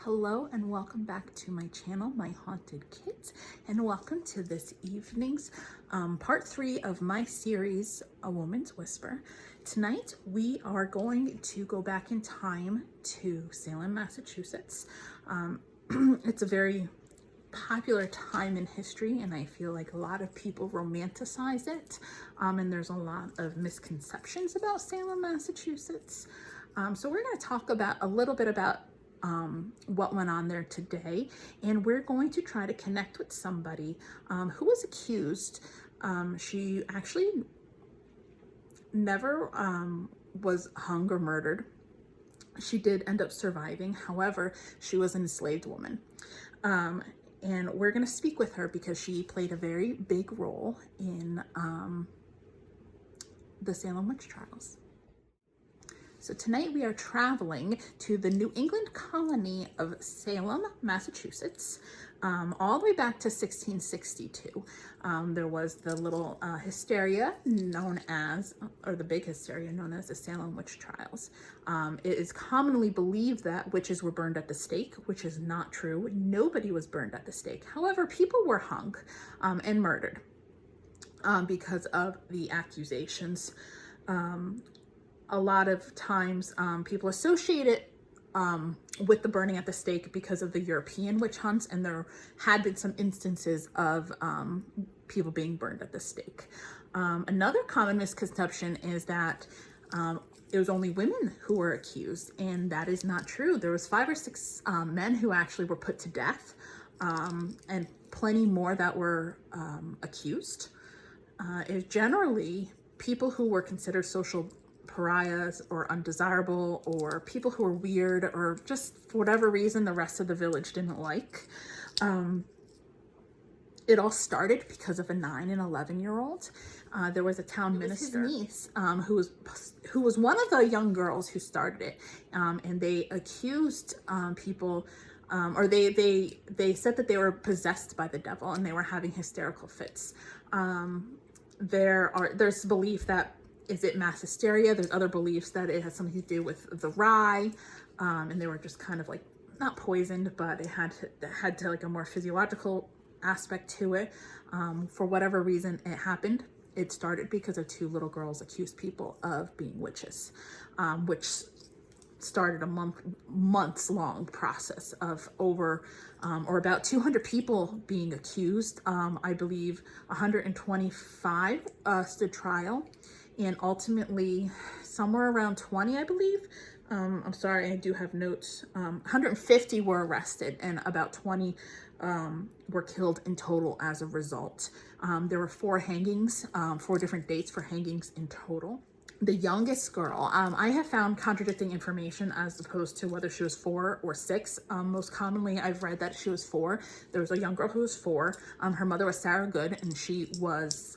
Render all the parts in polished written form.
Hello and welcome back to my channel, My Haunted Kids, and welcome to this evening's part 3 of my series, A Woman's Whisper. Tonight we are going to go back in time to Salem, Massachusetts. It's a very popular time in history, and I feel like a lot of people romanticize it, and there's a lot of misconceptions about Salem, Massachusetts. So we're going to talk about a little bit about what went on there today, and we're going to try to connect with somebody who was accused. She actually never was hung or murdered. She did end up surviving. However, she was an enslaved woman. And we're going to speak with her because she played a very big role in the Salem witch trials. So tonight we are traveling to the New England colony of Salem, Massachusetts, all the way back to 1662. There was the little hysteria known as, or the big hysteria known as the Salem witch trials. It is commonly believed that witches were burned at the stake, which is not true. Nobody was burned at the stake. However, people were hung and murdered because of the accusations. A lot of times people associate it with the burning at the stake because of the European witch hunts, and there had been some instances of people being burned at the stake. Another common misconception is that it was only women who were accused, and that is not true. There was 5 or 6 men who actually were put to death, and plenty more that were accused. It was generally people who were considered social pariahs or undesirable, or people who were weird, or just for whatever reason the rest of the village didn't like. It all started because of a 9 and 11-year-old. There was a town minister, his niece, who was one of the young girls who started it, and they accused people, or they said that they were possessed by the devil and they were having hysterical fits. There's belief that is it mass hysteria. There's other beliefs that it has something to do with the rye, and they were just kind of like not poisoned, but it had to like a more physiological aspect to it. For whatever reason it happened. It started because of 2 little girls accused people of being witches, which started a months long process of over or about 200 people being accused. I believe 125 stood trial. And ultimately, somewhere around 20, I believe, I'm sorry, I do have notes, 150 were arrested, and about 20 were killed in total as a result. There were 4 hangings, 4 different dates for hangings in total. The youngest girl, I have found contradicting information as opposed to whether she was 4 or 6. Most commonly, I've read that she was 4. There was a young girl who was 4. Her mother was Sarah Good, and she was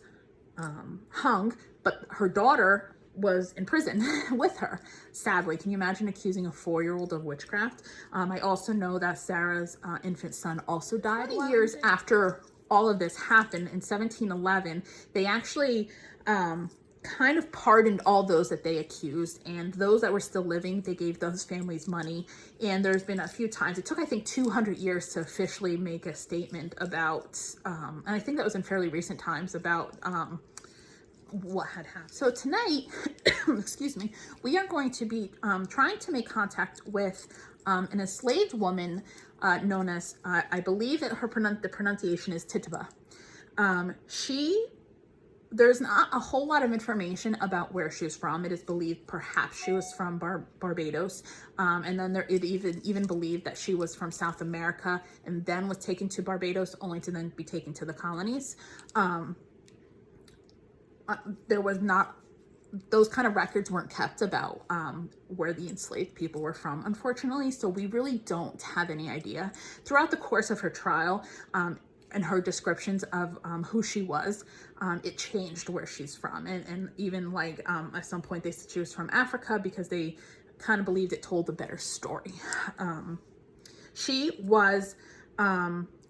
hung, but her daughter was in prison with her. Sadly, can you imagine accusing a 4-year-old of witchcraft? I also know that Sarah's infant son also died. Years after all of this happened, in 1711, they actually kind of pardoned all those that they accused, and those that were still living, they gave those families money. And there's been a few times, it took I think 200 years to officially make a statement about, and I think that was in fairly recent times, about what had happened. So tonight, excuse me, we are going to be trying to make contact with an enslaved woman known as, I believe that the pronunciation is Tituba. There's not a whole lot of information about where she was from. It is believed perhaps she was from Barbados, and then it even believed that she was from South America and then was taken to Barbados, only to then be taken to the colonies. There was not, those kind of records weren't kept about where the enslaved people were from, unfortunately, so we really don't have any idea. Throughout the course of her trial, and her descriptions of who she was, it changed where she's from. And even like at some point they said she was from Africa because they kind of believed it told a better story. She was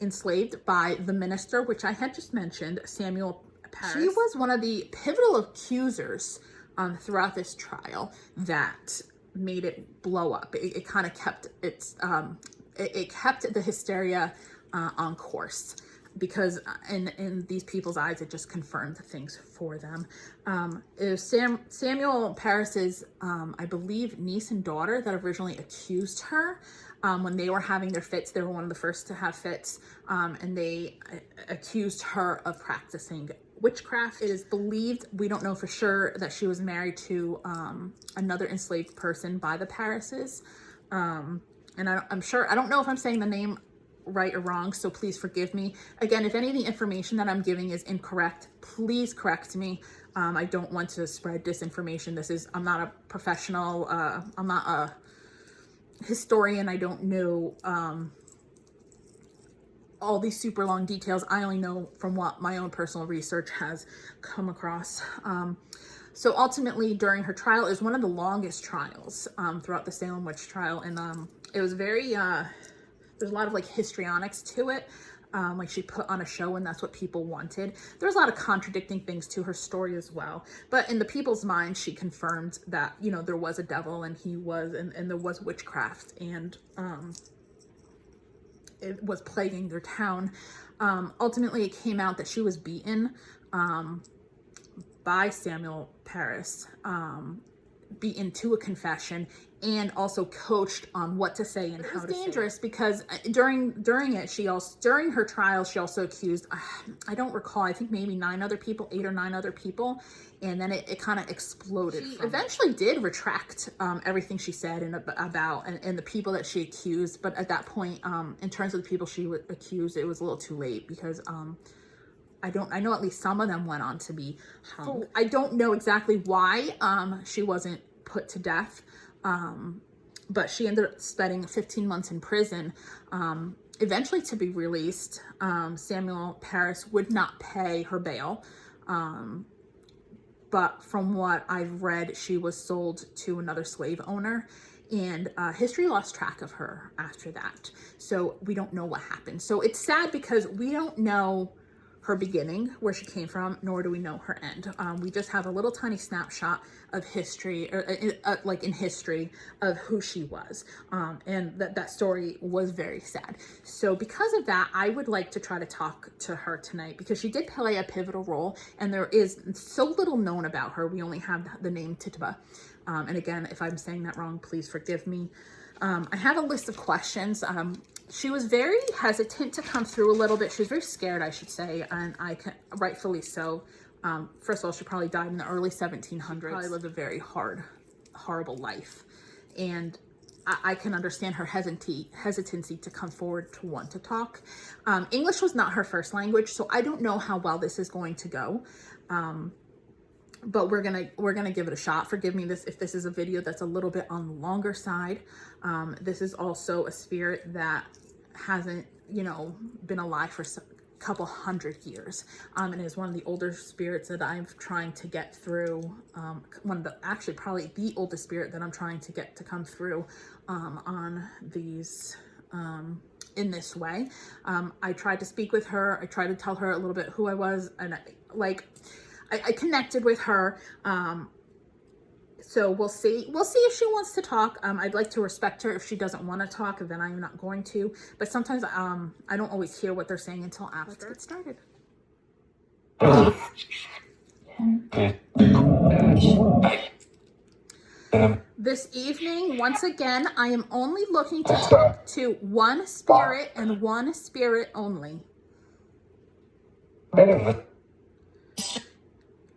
enslaved by the minister, which I had just mentioned, Samuel Paris. She was one of the pivotal accusers throughout this trial that made it blow up. It kind of kept its it kept the hysteria on course, because in these people's eyes, it just confirmed things for them. It was Samuel Parris's, I believe, niece and daughter that originally accused her. When they were having their fits, they were one of the first to have fits, and they accused her of practicing witchcraft. It is believed, we don't know for sure, that she was married to another enslaved person by the Parrises. And I'm sure, I don't know if I'm saying the name right or wrong, so please forgive me. Again, if any of the information that I'm giving is incorrect, please correct me. I don't want to spread disinformation. I'm not a professional, I'm not a historian. I don't know all these super long details. I only know from what my own personal research has come across. So ultimately, during her trial, it was one of the longest trials throughout the Salem witch trial, and it was very there's a lot of like histrionics to it. Like she put on a show, and that's what people wanted. There's a lot of contradicting things to her story as well. But in the people's mind, she confirmed that, you know, there was a devil, and he was, and there was witchcraft, and it was plaguing their town. Ultimately, it came out that she was beaten by Samuel Parris, beaten to a confession, and also coached on what to say and how to say it. It was dangerous because during her trial, she also accused, I don't recall, I think maybe 8 or 9 other people, and then it kind of exploded. She eventually did retract everything she said and the people that she accused, but at that point, in terms of the people she accused, it was a little too late, because I know at least some of them went on to be hung. I don't know exactly why she wasn't put to death, but she ended up spending 15 months in prison, eventually to be released. Samuel Parris would not pay her bail, but from what I've read, she was sold to another slave owner, and history lost track of her after that. So we don't know what happened. So it's sad because we don't know her beginning, where she came from, nor do we know her end. We just have a little tiny snapshot of history, or like in history, of who she was. And that story was very sad. So because of that, I would like to try to talk to her tonight, because she did play a pivotal role, and there is so little known about her. We only have the name Tituba. And again, if I'm saying that wrong, please forgive me. I have a list of questions. She was very hesitant to come through a little bit. She was very scared, I should say, and rightfully so. First of all, she probably died in the early 1700s. Probably lived a very horrible life. And I can understand her hesitancy to come forward to want to talk. English was not her first language, so I don't know how well this is going to go. But we're gonna give it a shot. Forgive me if this is a video that's a little bit on the longer side. This is also a spirit that hasn't, you know, been alive for a couple hundred years, and is one of the older spirits that I'm trying to get through. Actually probably the oldest spirit that I'm trying to get to come through on these in this way. I tried to speak with her. I tried to tell her a little bit who I was, and I connected with her. So we'll see if she wants to talk. I'd like to respect her. If she doesn't want to talk, then I'm not going to. But sometimes I don't always hear what they're saying until after it started. This evening, once again, I am only looking to talk to one spirit, and one spirit only.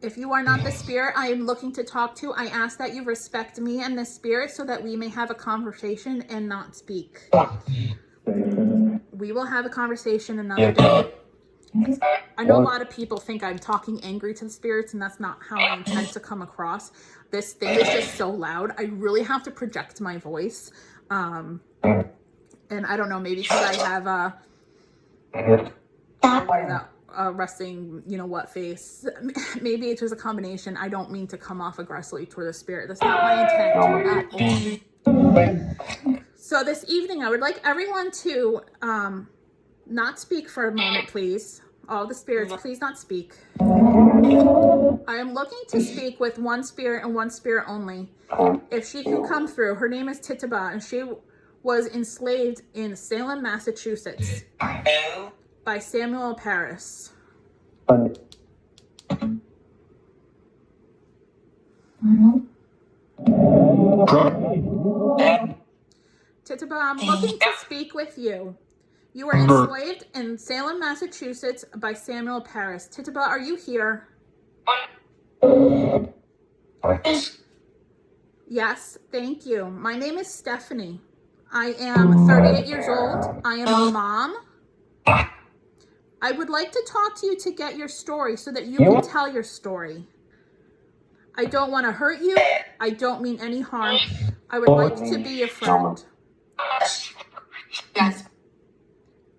If you are not the spirit I am looking to talk to, I ask that you respect me and the spirit, so that we may have a conversation and not speak. We will have a conversation another day. I know a lot of people think I'm talking angry to the spirits, and that's not how I intend to come across. This thing is just so loud. I really have to project my voice. And I don't know, maybe because I have resting, you know what, face. Maybe it's just a combination. I don't mean to come off aggressively toward the spirit. That's not my intent at all. So this evening, I would like everyone to not speak for a moment, please. All the spirits, please not speak. I am looking to speak with one spirit and one spirit only. If she can come through, her name is Tituba, and she was enslaved in Salem, Massachusetts by Samuel Paris. Tituba, I'm looking to speak with you. You were enslaved in Salem, Massachusetts by Samuel Paris. Tituba, are you here? Yes, thank you. My name is Stephanie. I am 38 years old. I am a mom. I would like to talk to you to get your story so that you can tell your story. I don't want to hurt you. I don't mean any harm. I would like to be your friend. Yes.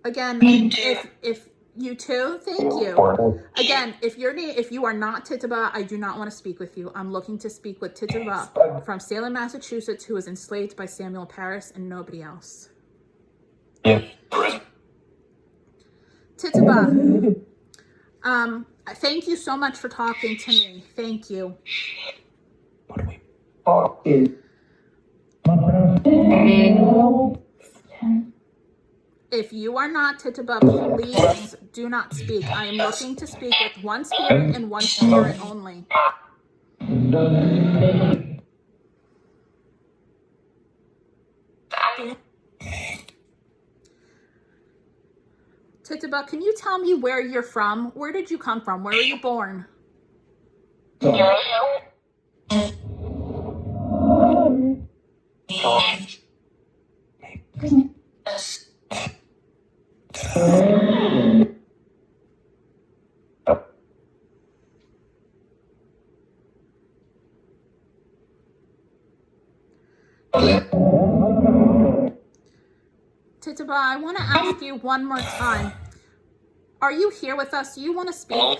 Again, if you too, thank you. Again, if you are not Tituba, I do not want to speak with you. I'm looking to speak with Tituba from Salem, Massachusetts, who was enslaved by Samuel Paris and nobody else. Tituba, thank you so much for talking to me. Thank you. If you are not Tituba, please do not speak. I am looking to speak with one spirit and one spirit only. Tituba, can you tell me where you're from? Where did you come from? Where were you born? Tituba, I want to ask you one more time. Are you here with us? Do you want to speak?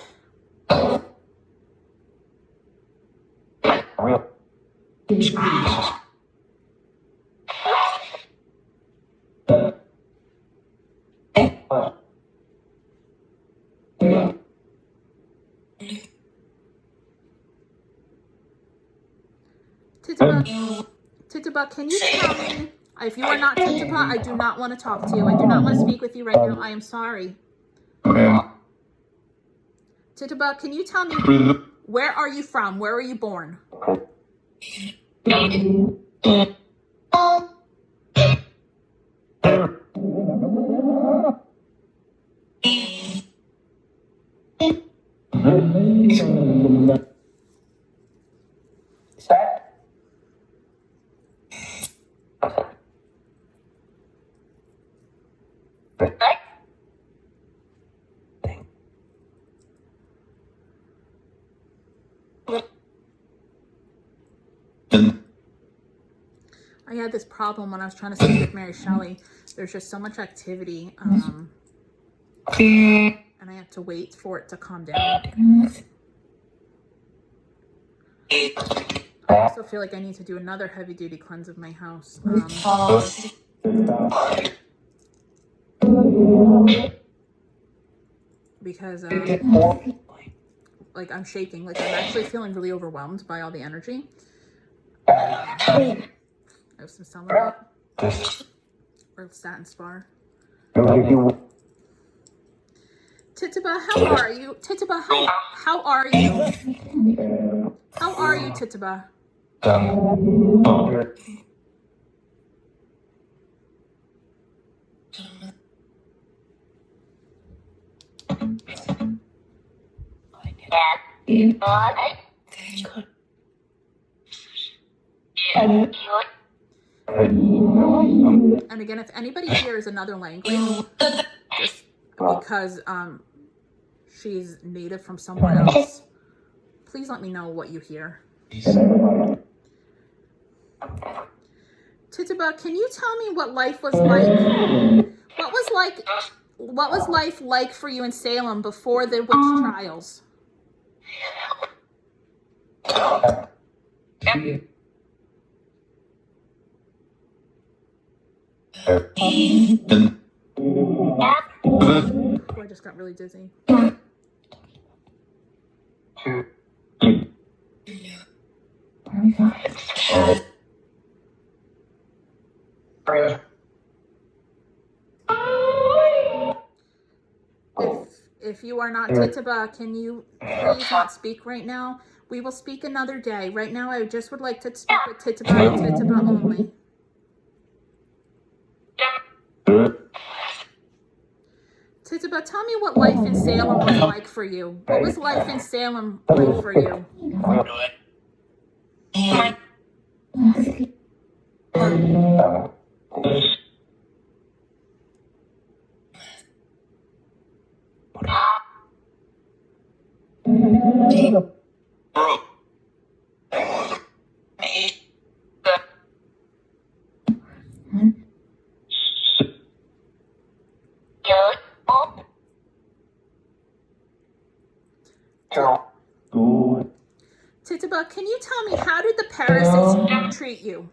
Tituba, can you tell me, if you are not Tituba, I do not want to talk to you. I do not want to speak with you right now. I am sorry. Tituba, can you tell me, where are you from? Where were you born? I had this problem when I was trying to speak with Mary Shelley. There's just so much activity, and I have to wait for it to calm down. I also feel like I need to do another heavy-duty cleanse of my house. Because like I'm shaking, like I'm actually feeling really overwhelmed by all the energy. I have some selenite or satin spar. Tituba, how are you? Tituba, how are you? How are you, Tituba? And again, if anybody hears another language, just because she's native from somewhere else, please let me know what you hear. Tituba, can you tell me what life was like? What was life like for you in Salem before the witch trials? Oh, I just got really dizzy. If you are not Tituba, can you please not speak right now? We will speak another day. Right now, I just would like to speak with Tituba and Tituba only. Tituba, tell me what life in Salem was like for you. What was life in Salem like for you? Tituba, can you tell me, how did the parasites treat you?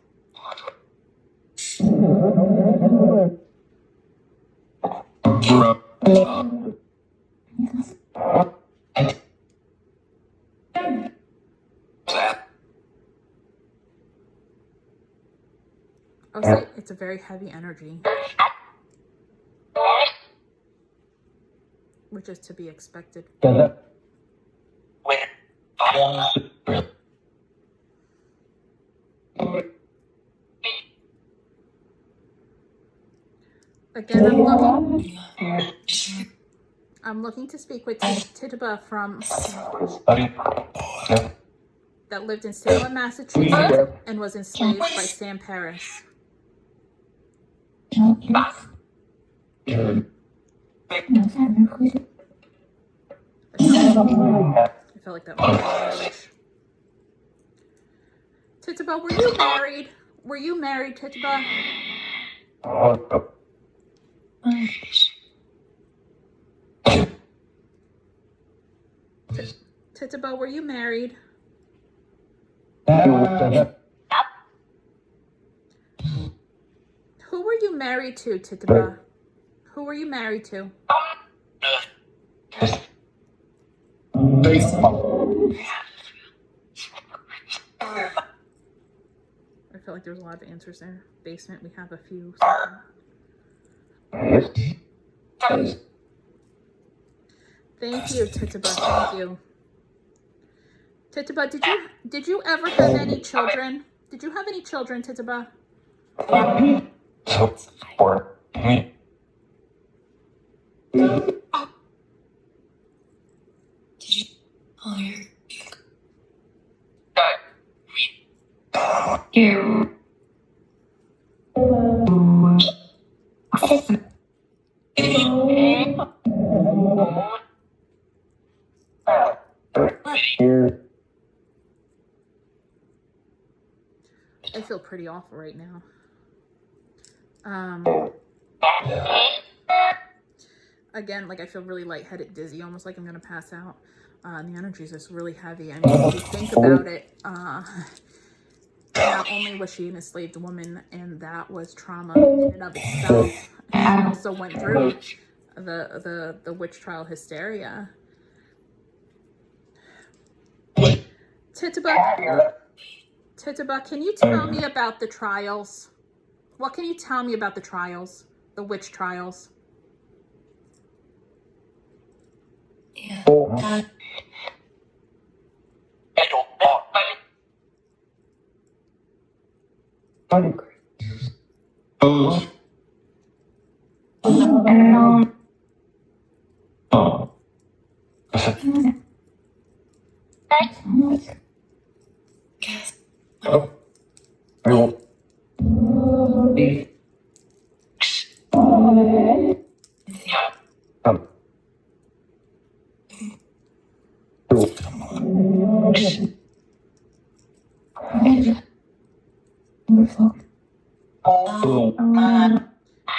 Oh, so it's a very heavy energy, which is to be expected. Again, I'm looking to speak with Tituba that lived in Salem, Massachusetts, and was enslaved by Sam Paris. I felt like that was Tituba, were you married? Were you married, Tituba? Tituba, were you married? Who were you married to, Tituba? Who were you married to? I felt like there was a lot of answers there. Basement, we have a few. Thank you, Tituba. Thank you. Tituba, did you ever have any children? Did you have any children, Tituba? I feel pretty awful right now. Again, like I feel really lightheaded, dizzy, almost like I'm gonna pass out. The energy is just really heavy. I mean, if you think about it, not only was she an enslaved woman, and that was trauma in and of itself, she also went through the witch trial hysteria. Tituba, can you tell me about the trials? What can you tell me about the trials, the witch trials? Yeah.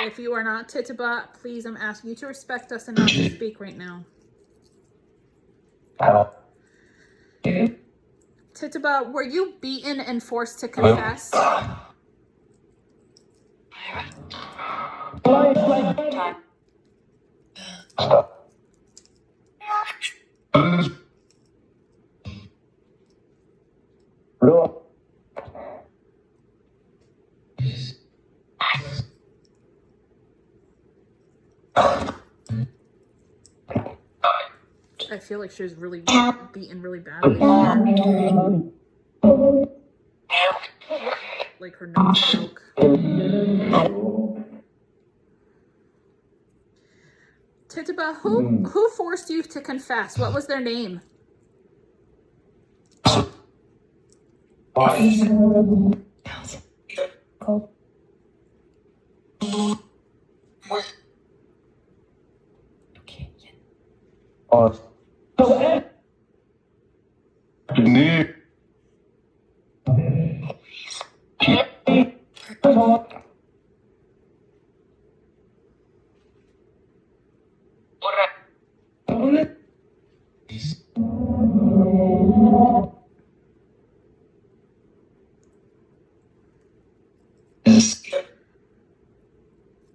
If you are not Tituba, please, I'm asking you to respect us and not to speak right now. Tituba, were you beaten and forced to confess? I feel like she was really beaten really badly here. Like her nose broke. Tituba, who forced you to confess? What was their name?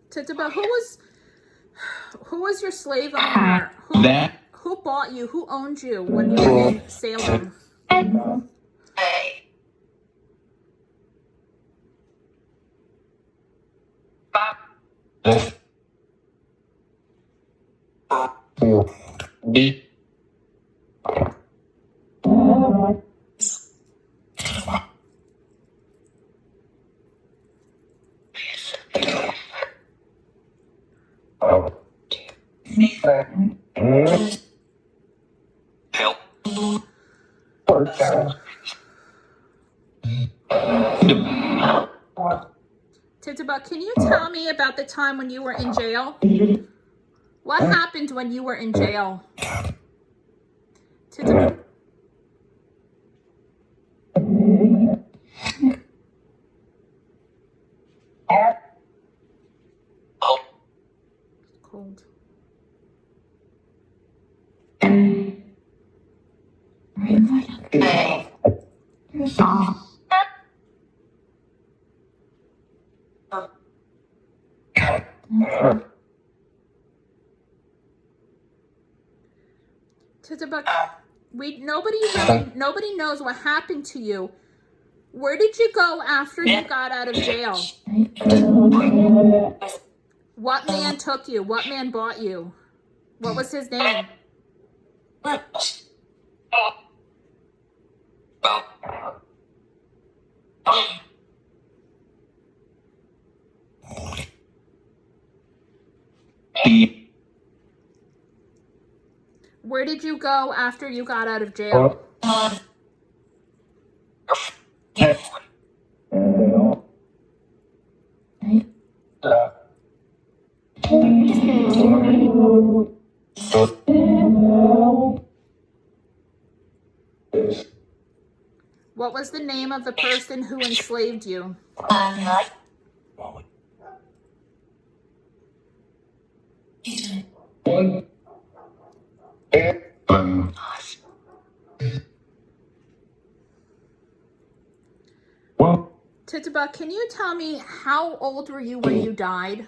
Tituba, who was your slave owner? Who bought you? Who owned you when you were in Salem? Tituba, can you tell me about the time when you were in jail? What happened when you were in jail? Tituba. Cold. Tituba, nobody knows what happened to you. Where did you go after you got out of jail? What man took you? What man bought you? What was his name? Where did you go after you got out of jail? What was the name of the person who enslaved you? Tituba, can you tell me how old were you when you died?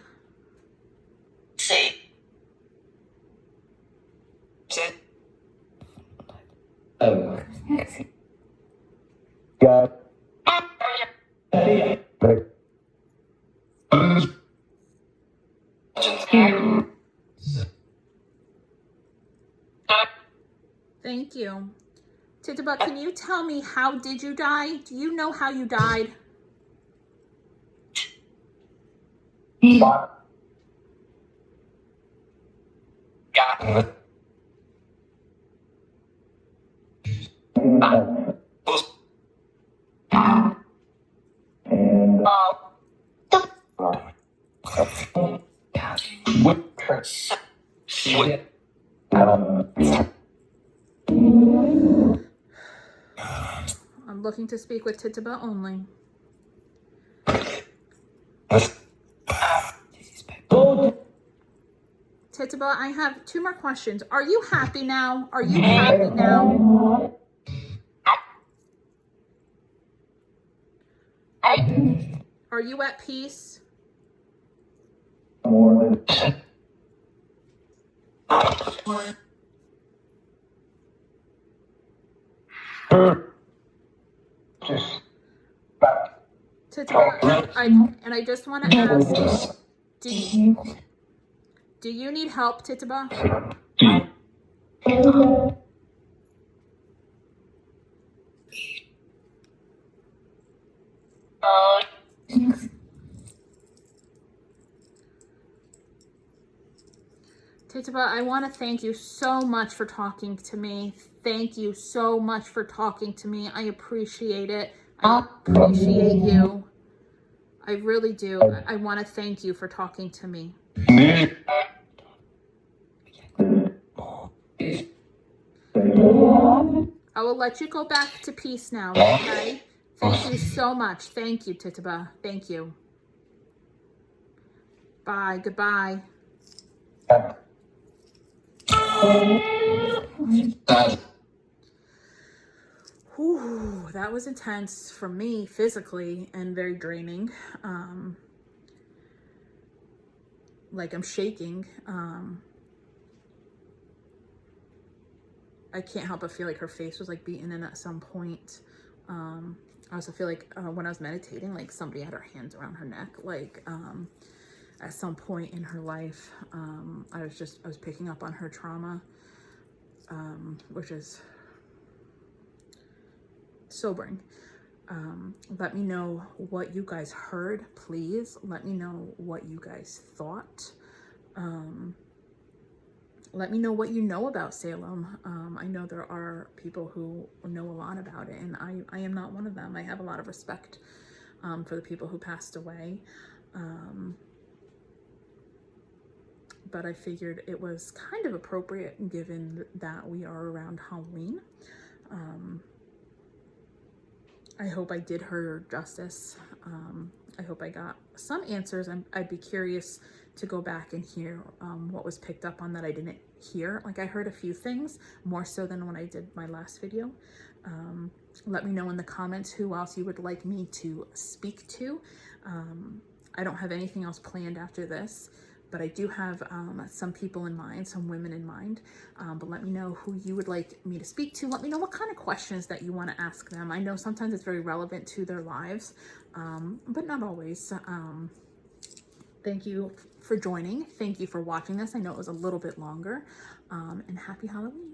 Thank you. Tituba, can you tell me how did you die? Do you know how you died? I'm looking to speak with Tituba only. Tituba, I have 2 more questions. Are you happy now? Are you happy now? Are you at peace? Tituba, I just want to ask, do you need help, Tituba? Tituba, I want to thank you so much for talking to me. Thank you so much for talking to me. I appreciate it. I appreciate you. I really do. I want to thank you for talking to me. I will let you go back to peace now, okay? Thank you so much. Thank you, Tituba. Thank you. Bye. Goodbye. Whew, that was intense for me physically and very draining. Like I'm shaking. I can't help but feel like her face was like beaten in at some point. I also feel like when I was meditating, like somebody had her hands around her neck, like at some point in her life. I was picking up on her trauma, which is sobering. Let me know what you guys heard, please. Let me know what you guys thought. Let me know what you know about Salem. I know there are people who know a lot about it, and I am not one of them. I have a lot of respect for the people who passed away. But I figured it was kind of appropriate given that we are around Halloween. I hope I did her justice. I hope I got some answers. I'd be curious to go back and hear what was picked up on that I didn't hear. Like I heard a few things, more so than when I did my last video. Let me know in the comments who else you would like me to speak to. I don't have anything else planned after this, but I do have some people in mind, some women in mind. But let me know who you would like me to speak to. Let me know what kind of questions that you want to ask them. I know sometimes it's very relevant to their lives, but not always. Thank you for joining. Thank you for watching this. I know it was a little bit longer, and happy Halloween.